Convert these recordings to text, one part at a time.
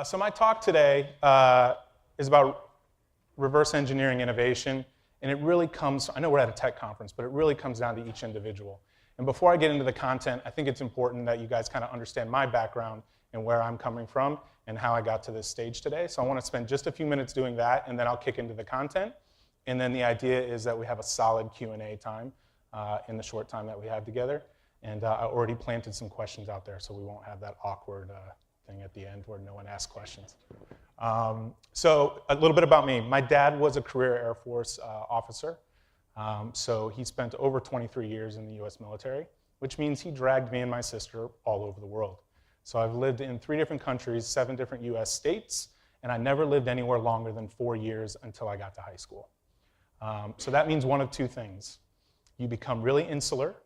So my talk today is about reverse engineering innovation, and it really comes, I know we're at a tech conference, but it really comes down to each individual. And before I get into the content, I think it's important that you guys kind of understand my background and where I'm coming from and how I got to this stage today. So I want to spend just a few minutes doing that, and then I'll kick into the content. And then the idea is that we have a solid Q&A time in the short time that we have together. And I already planted some questions out there, so we won't have that awkward thing at the end where no one asks questions. So a little bit about me. My dad was a career Air Force officer. So he spent over 23 years in the US military, which means he dragged me and my sister all over the world. So I've lived in 3 different countries, 7 different US states, and I never lived anywhere longer than 4 years until I got to high school. So that means one of 2 things. You become really insular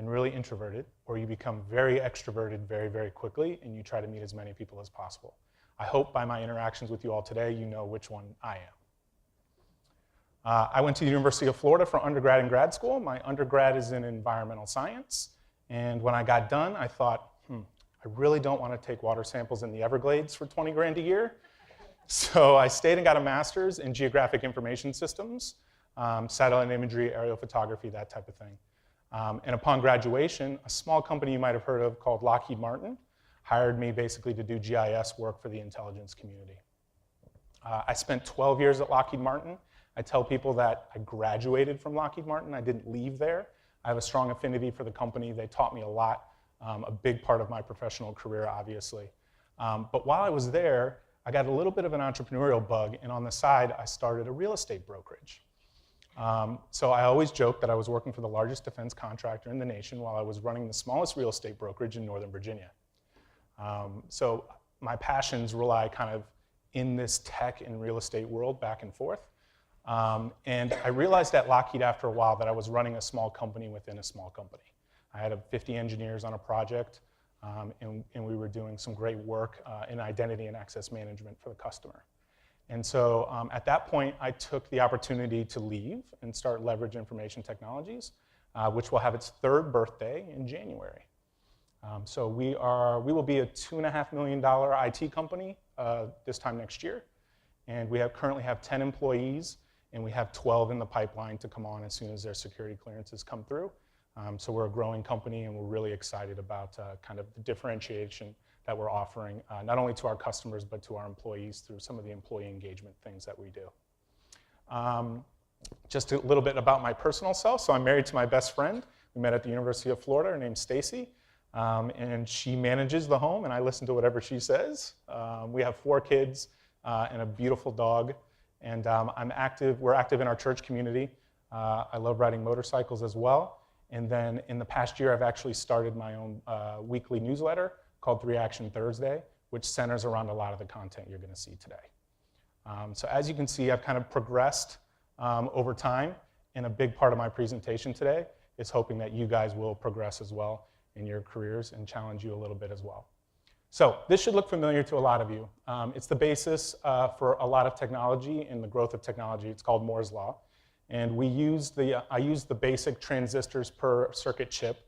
and really introverted, or you become very extroverted very, very quickly, and you try to meet as many people as possible. I hope by my interactions with you all today, you know which one I am. I went to the University of Florida for undergrad and grad school. My undergrad is in environmental science, and when I got done, I thought, I really don't want to take water samples in the Everglades for 20 grand a year. So I stayed and got a master's in geographic information systems, satellite imagery, aerial photography, that type of thing. And upon graduation, a small company you might have heard of called Lockheed Martin hired me basically to do GIS work for the intelligence community. I spent 12 years at Lockheed Martin. I tell people that I graduated from Lockheed Martin. I didn't leave there. I have a strong affinity for the company. They taught me a lot, a big part of my professional career, obviously. But while I was there, I got a little bit of an entrepreneurial bug, and on the side, I started a real estate brokerage. So I always joke that I was working for the largest defense contractor in the nation while I was running the smallest real estate brokerage in Northern Virginia. So my passions rely kind of in this tech and real estate world back and forth. And I realized at Lockheed after a while that I was running a small company within a small company. I had 50 engineers on a project, and we were doing some great work in identity and access management for the customer. And so at that point, I took the opportunity to leave and start Leverage Information Technologies, which will have its 3rd birthday in January. So we will be a $2.5 million IT company this time next year. And we currently have 10 employees, and we have 12 in the pipeline to come on as soon as their security clearances come through. So we're a growing company, and we're really excited about kind of the differentiation that we're offering, not only to our customers, but to our employees through some of the employee engagement things that we do. Just a little bit about my personal self. So I'm married to my best friend. We met at the University of Florida. Her name's Stacy, and she manages the home, and I listen to whatever she says. We have 4 kids and a beautiful dog, and we're active in our church community. I love riding motorcycles as well. And then in the past year, I've actually started my own weekly newsletter called 3 Action Thursday, which centers around a lot of the content you're going to see today. So as you can see, I've kind of progressed over time, and a big part of my presentation today is hoping that you guys will progress as well in your careers and challenge you a little bit as well. So this should look familiar to a lot of you. It's the basis for a lot of technology and the growth of technology. It's called Moore's Law. And I use the basic transistors per circuit chip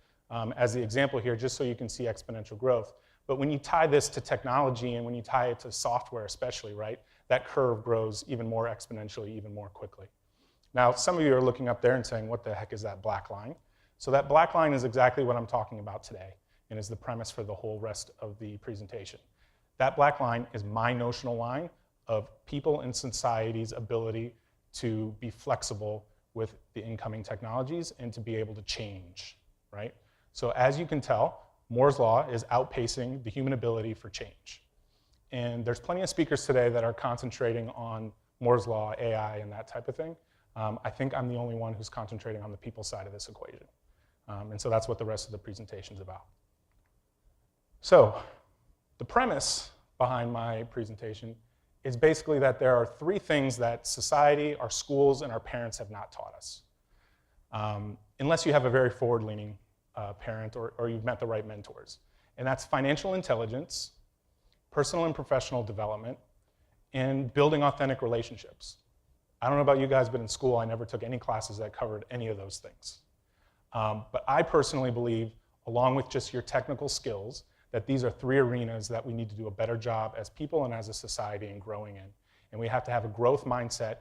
as the example here, just so you can see exponential growth. But when you tie this to technology and when you tie it to software especially, right, that curve grows even more exponentially, even more quickly. Now, some of you are looking up there and saying, what the heck is that black line? So that black line is exactly what I'm talking about today, and is the premise for the whole rest of the presentation. That black line is my notional line of people in society's ability to be flexible with the incoming technologies and to be able to change, right? So as you can tell, Moore's Law is outpacing the human ability for change. And there's plenty of speakers today that are concentrating on Moore's Law, AI, and that type of thing. I think I'm the only one who's concentrating on the people side of this equation. And so that's what the rest of the presentation is about. So the premise behind my presentation is basically that there are 3 things that society, our schools, and our parents have not taught us. Unless you have a very forward-leaning parent or you've met the right mentors. And that's financial intelligence, personal and professional development, and building authentic relationships. I don't know about you guys, but in school I never took any classes that covered any of those things. But I personally believe, along with just your technical skills, that these are three arenas that we need to do a better job as people and as a society in growing in. And we have to have a growth mindset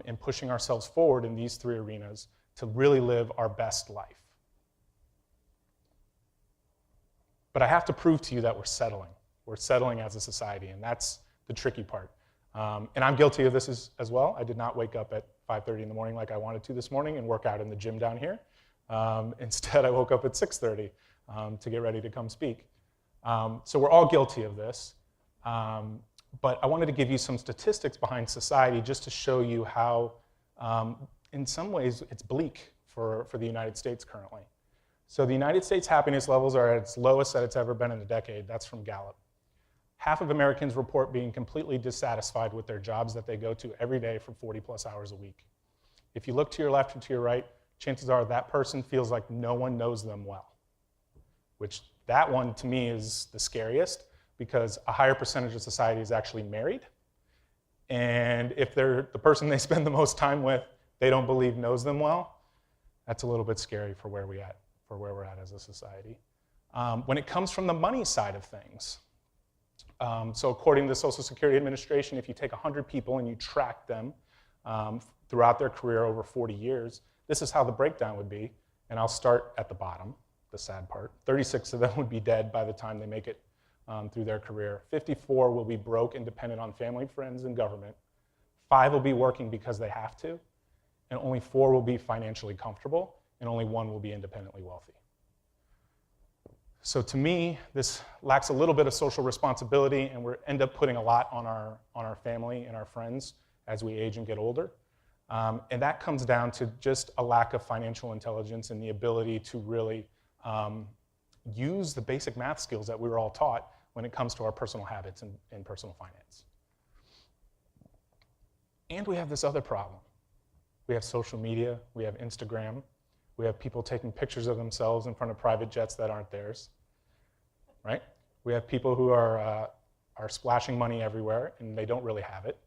in pushing ourselves forward in these three arenas to really live our best life. But I have to prove to you that we're settling. We're settling as a society, and that's the tricky part. And I'm guilty of this as well. I did not wake up at 5:30 in the morning like I wanted to this morning and work out in the gym down here. Instead, I woke up at 6:30 to get ready to come speak. So we're all guilty of this. But I wanted to give you some statistics behind society just to show you how, in some ways, it's bleak for the United States currently. So the United States happiness levels are at its lowest that it's ever been in a decade. That's from Gallup. Half of Americans report being completely dissatisfied with their jobs that they go to every day for 40+ hours a week. If you look to your left or to your right, chances are that person feels like no one knows them well, which that one to me is the scariest, because a higher percentage of society is actually married. And if they're the person they spend the most time with, they don't believe knows them well, that's a little bit scary for where we're at as a society. When it comes from the money side of things, so according to the Social Security Administration, if you take 100 people and you track them throughout their career over 40 years, this is how the breakdown would be. And I'll start at the bottom, the sad part. 36 of them would be dead by the time they make it through their career. 54 will be broke and dependent on family, friends, and government. 5 will be working because they have to. And only 4 will be financially comfortable. And only 1 will be independently wealthy. So to me, this lacks a little bit of social responsibility, and we end up putting a lot on our family and our friends as we age and get older. And that comes down to just a lack of financial intelligence and the ability to really use the basic math skills that we were all taught when it comes to our personal habits and personal finance. And we have this other problem. We have social media, we have Instagram, we have people taking pictures of themselves in front of private jets that aren't theirs, right? We have people who are splashing money everywhere and they don't really have it.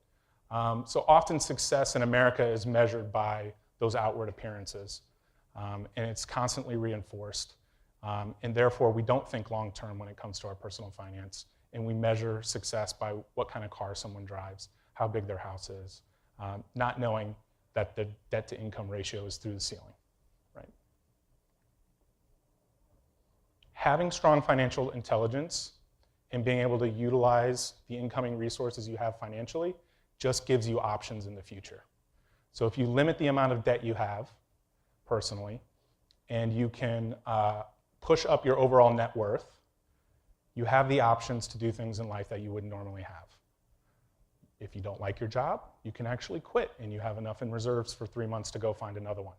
So often success in America is measured by those outward appearances, and it's constantly reinforced. And therefore, we don't think long-term when it comes to our personal finance, and we measure success by what kind of car someone drives, how big their house is, not knowing that the debt-to-income ratio is through the ceiling, right? Having strong financial intelligence and being able to utilize the incoming resources you have financially just gives you options in the future. So if you limit the amount of debt you have personally, and you can push up your overall net worth, you have the options to do things in life that you wouldn't normally have. If you don't like your job, you can actually quit, and you have enough in reserves for 3 months to go find another one.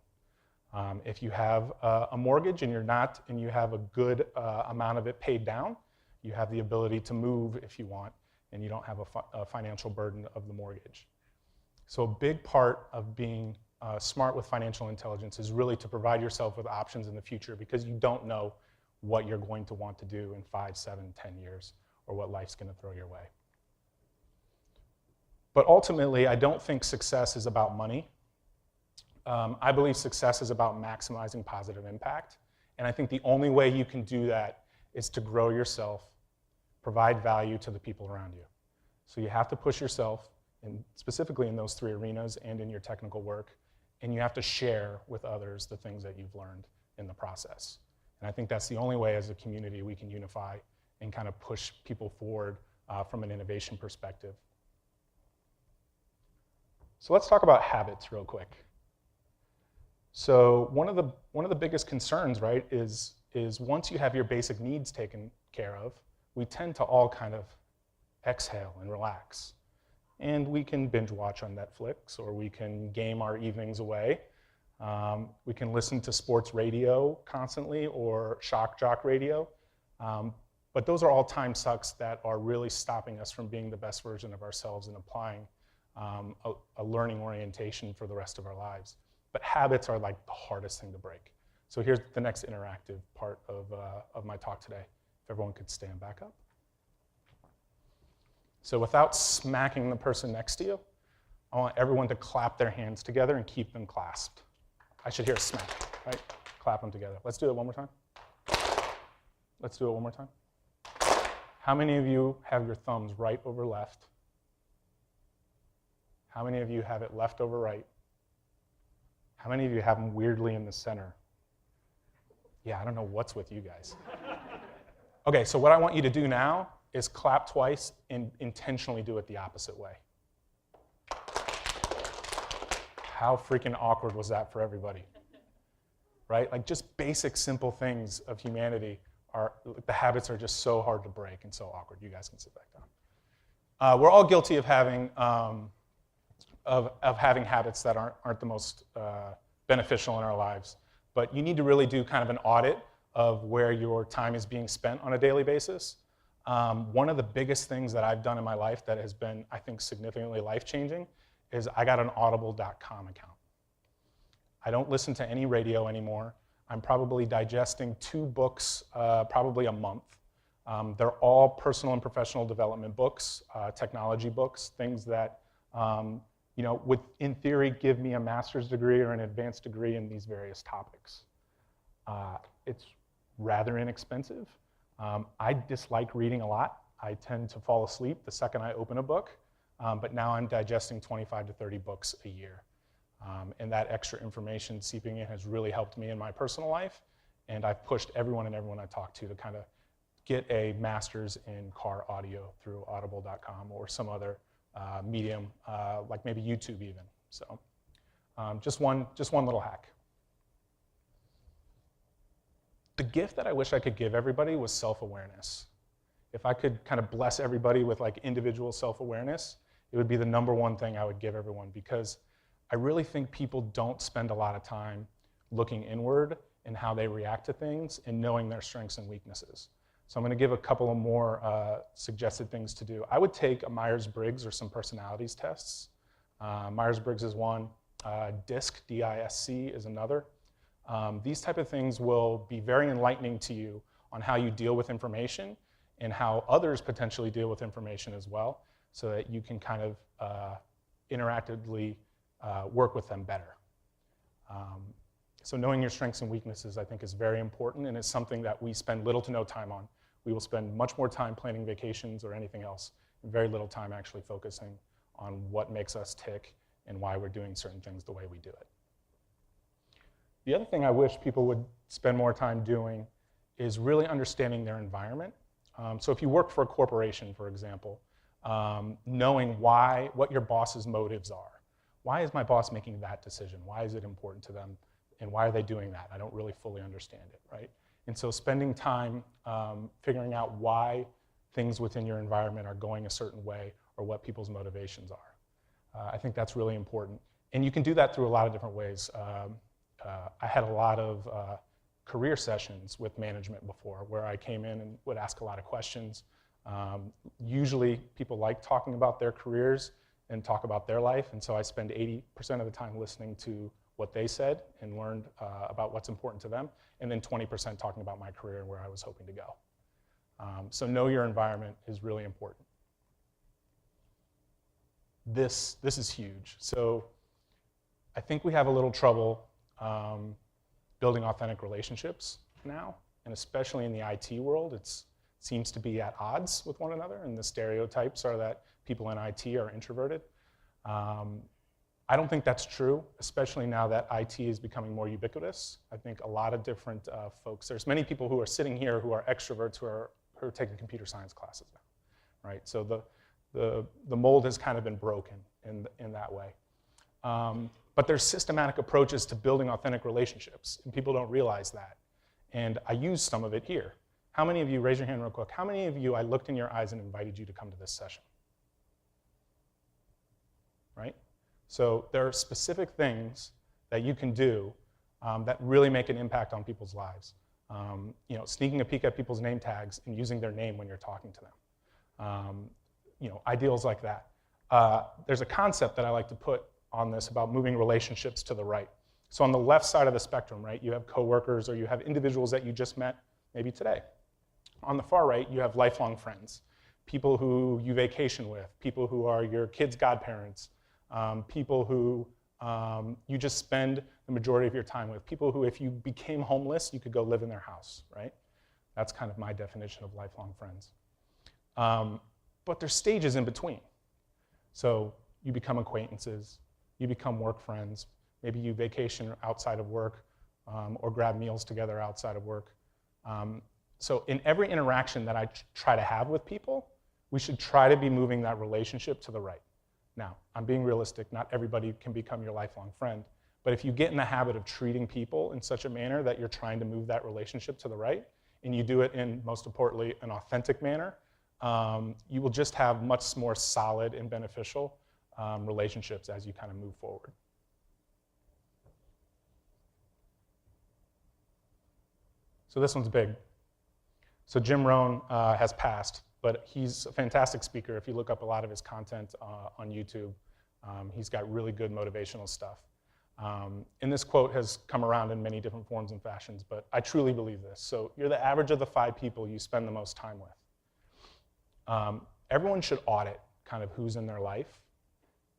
If you have a mortgage and you have a good amount of it paid down, you have the ability to move if you want, and you don't have a financial burden of the mortgage. So a big part of being smart with financial intelligence is really to provide yourself with options in the future, because you don't know what you're going to want to do in 5, 7, 10 years, or what life's going to throw your way. But ultimately, I don't think success is about money. I believe success is about maximizing positive impact. And I think the only way you can do that is to grow yourself, provide value to the people around you. So you have to push yourself, and specifically in those 3 arenas and in your technical work, and you have to share with others the things that you've learned in the process. And I think that's the only way as a community we can unify and kind of push people forward from an innovation perspective. So let's talk about habits real quick. So one of the biggest concerns, right, is once you have your basic needs taken care of, we tend to all kind of exhale and relax. And we can binge watch on Netflix, or we can game our evenings away. We can listen to sports radio constantly, or shock jock radio. But those are all time sucks that are really stopping us from being the best version of ourselves and applying a learning orientation for the rest of our lives. But habits are like the hardest thing to break. So here's the next interactive part of my talk today. If everyone could stand back up. So without smacking the person next to you, I want everyone to clap their hands together and keep them clasped. I should hear a smack, right? Clap them together. Let's do it one more time. Let's do it one more time. How many of you have your thumbs right over left? How many of you have it left over right? How many of you have them weirdly in the center? Yeah, I don't know what's with you guys. Okay, so what I want you to do now is clap twice and intentionally do it the opposite way. How freaking awkward was that for everybody? Right? Like just basic, simple things of humanity the habits are just so hard to break and so awkward. You guys can sit back down. We're all guilty of having having habits that aren't the most beneficial in our lives. But you need to really do kind of an audit of where your time is being spent on a daily basis. One of the biggest things that I've done in my life that has been, I think, significantly life-changing is I got an audible.com account. I don't listen to any radio anymore. I'm probably digesting 2 books probably a month. They're all personal and professional development books, technology books, things that would, in theory, give me a master's degree or an advanced degree in these various topics. It's rather inexpensive. I dislike reading a lot. I tend to fall asleep the second I open a book, but now I'm digesting 25 to 30 books a year. And that extra information seeping in has really helped me in my personal life, and I've pushed everyone I talk to kind of get a master's in car audio through audible.com or some other medium, like maybe YouTube even. So just one little hack. The gift that I wish I could give everybody was self-awareness. If I could kind of bless everybody with like individual self-awareness, it would be the #1 thing I would give everyone, because I really think people don't spend a lot of time looking inward and how they react to things and knowing their strengths and weaknesses. So I'm going to give a couple of more suggested things to do. I would take a Myers-Briggs or some personalities tests. Myers-Briggs is one. DISC, D-I-S-C, is another. These type of things will be very enlightening to you on how you deal with information and how others potentially deal with information as well, so that you can kind of interactively work with them better. So knowing your strengths and weaknesses, I think, is very important, and it's something that we spend little to no time on. We will spend much more time planning vacations or anything else, and very little time actually focusing on what makes us tick and why we're doing certain things the way we do it. The other thing I wish people would spend more time doing is really understanding their environment. So if you work for a corporation, for example, knowing what your boss's motives are. Why is my boss making that decision? Why is it important to them? And why are they doing that? I don't really fully understand it, right? And so spending time figuring out why things within your environment are going a certain way or what people's motivations are. I think that's really important. And you can do that through a lot of different ways. I had a lot of career sessions with management before where I came in and would ask a lot of questions. Usually people like talking about their careers and talk about their life, and so I spend 80% of the time listening to what they said and learned about what's important to them, and then 20% talking about my career and where I was hoping to go. So know your environment is really important. This is huge. So I think we have a little trouble building authentic relationships now, and especially in the IT world, it seems to be at odds with one another, and the stereotypes are that people in IT are introverted. I don't think that's true, especially now that IT is becoming more ubiquitous. I think a lot of different folks, there's many people who are sitting here who are extroverts who are taking computer science classes now, right? So the mold has kind of been broken in that way. But there's systematic approaches to building authentic relationships, and people don't realize that. And I use some of it here. How many of you, raise your hand real quick, how many of you I looked in your eyes and invited you to come to this session? Right? So there are specific things that you can do that really make an impact on people's lives. Sneaking a peek at people's name tags and using their name when you're talking to them. Ideals like that. There's a concept that I like to put on this about moving relationships to the right. So on the left side of the spectrum, right, you have coworkers or you have individuals that you just met maybe today. On the far right, you have lifelong friends, people who you vacation with, people who are your kids' godparents, people who you just spend the majority of your time with, people who, if you became homeless, you could go live in their house, right? That's kind of my definition of lifelong friends. But there's stages in between. So you become acquaintances, you become work friends, maybe you vacation outside of work, or grab meals together outside of work. So in every interaction that I try to have with people, we should try to be moving that relationship to the right. Now, I'm being realistic, not everybody can become your lifelong friend, but if you get in the habit of treating people in such a manner that you're trying to move that relationship to the right, and you do it in, most importantly, an authentic manner, you will just have much more solid and beneficial relationships as you kind of move forward. So this one's big. So Jim Rohn has passed, but he's a fantastic speaker. If you look up a lot of his content on YouTube, he's got really good motivational stuff. And this quote has come around in many different forms and fashions, but I truly believe this. So you're the average of the 5 people you spend the most time with. Everyone should audit kind of who's in their life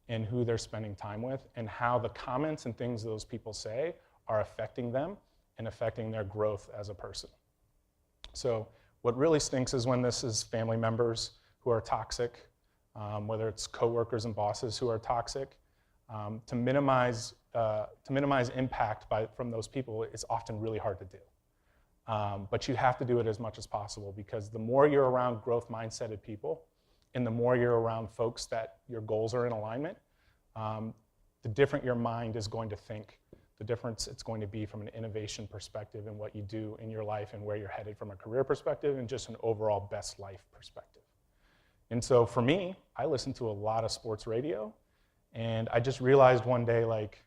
and who they're spending time with and how the comments and things those people say are affecting them and affecting their growth as a person. So what really stinks is when this is family members who are toxic, whether it's coworkers and bosses who are toxic. To minimize impact from those people is often really hard to do. But you have to do it as much as possible, because the more you're around growth mindseted people and the more you're around folks that your goals are in alignment, the different your mind is going to think, the difference it's going to be from an innovation perspective and what you do in your life and where you're headed from a career perspective and just an overall best life perspective. And so for me, I listen to a lot of sports radio, and I just realized one day, like,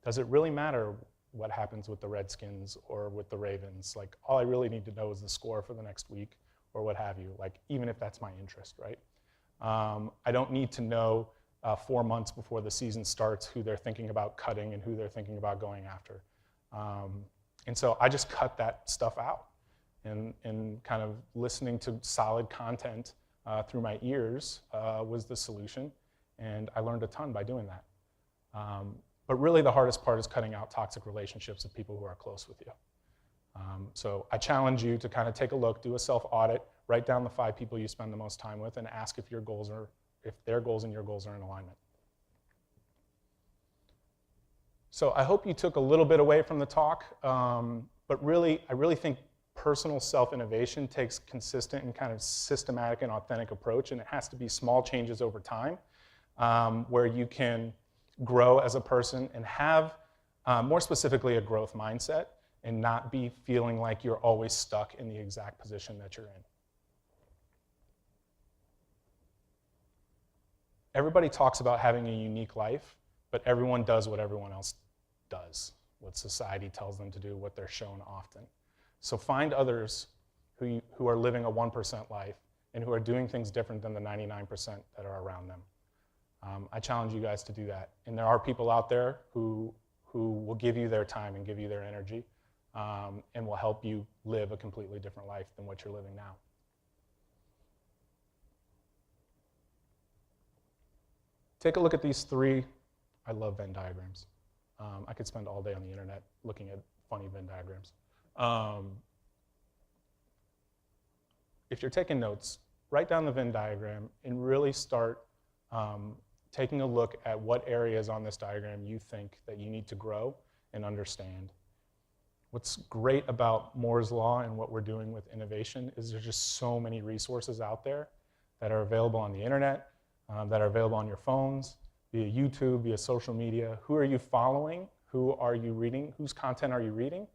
does it really matter what happens with the Redskins or with the Ravens? Like, all I really need to know is the score for the next week or what have you, like, even if that's my interest, right? I don't need to know 4 months before the season starts who they're thinking about cutting and who they're thinking about going after. And so I just cut that stuff out, and kind of listening to solid content through my ears was the solution, and I learned a ton by doing that. But really the hardest part is cutting out toxic relationships with people who are close with you. So I challenge you to kind of take a look, do a self-audit, write down the 5 people you spend the most time with, and ask if their goals and your goals are in alignment. So I hope you took a little bit away from the talk, but really, I really think personal self-innovation takes consistent and kind of systematic and authentic approach, and it has to be small changes over time, where you can grow as a person and have, more specifically, a growth mindset, and not be feeling like you're always stuck in the exact position that you're in. Everybody talks about having a unique life, but everyone does what everyone else does, what society tells them to do, what they're shown often. So find others who are living a 1% life and who are doing things different than the 99% that are around them. I challenge you guys to do that. And there are people out there who will give you their time and give you their energy, and will help you live a completely different life than what you're living now. Take a look at these 3. I love Venn diagrams. I could spend all day on the internet looking at funny Venn diagrams. If you're taking notes, write down the Venn diagram and really start taking a look at what areas on this diagram you think that you need to grow and understand. What's great about Moore's Law and what we're doing with innovation is there's just so many resources out there that are available on the internet, that are available on your phones, via YouTube, via social media. Who are you following? Who are you reading? Whose content are you reading?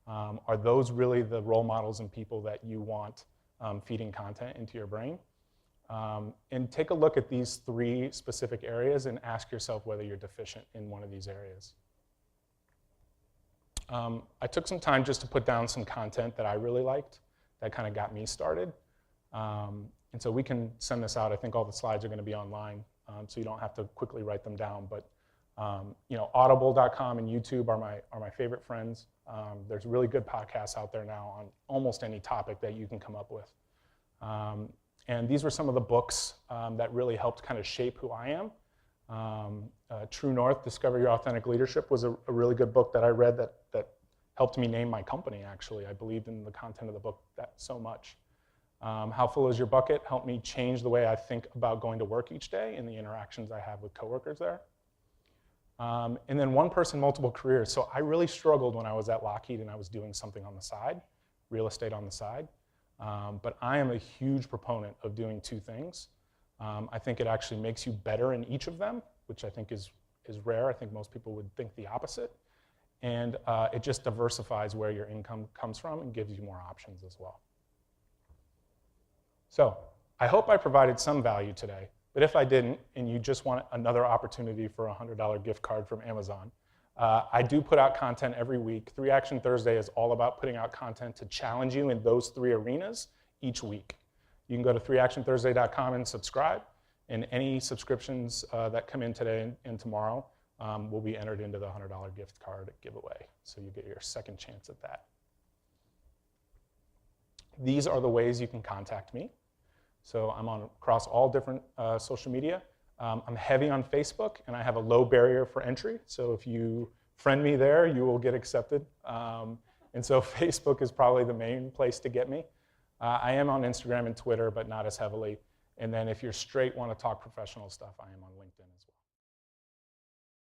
Are those really the role models and people that you want feeding content into your brain? And take a look at these 3 specific areas and ask yourself whether you're deficient in one of these areas. I took some time just to put down some content that I really liked that kind of got me started. And so we can send this out. I think all the slides are going to be online, so you don't have to quickly write them down. But audible.com and YouTube are my favorite friends. There's really good podcasts out there now on almost any topic that you can come up with. And these were some of the books that really helped kind of shape who I am. True North, Discover Your Authentic Leadership was a really good book that I read that helped me name my company, actually. I believed in the content of the book so much. How full is your bucket helped me change the way I think about going to work each day and the interactions I have with coworkers there. And then one person, multiple careers. So I really struggled when I was at Lockheed and I was doing something on the side, real estate on the side. But I am a huge proponent of doing two things. I think it actually makes you better in each of them, which I think is rare. I think most people would think the opposite. And it just diversifies where your income comes from and gives you more options as well. So I hope I provided some value today. But if I didn't, and you just want another opportunity for a $100 gift card from Amazon, I do put out content every week. 3 Action Thursday is all about putting out content to challenge you in those 3 arenas each week. You can go to 3actionthursday.com and subscribe. And any subscriptions that come in today and tomorrow will be entered into the $100 gift card giveaway. So you get your second chance at that. These are the ways you can contact me. So I'm across all different social media. I'm heavy on Facebook, and I have a low barrier for entry. So if you friend me there, you will get accepted. And so Facebook is probably the main place to get me. I am on Instagram and Twitter, but not as heavily. And then if you're straight, want to talk professional stuff, I am on LinkedIn as well.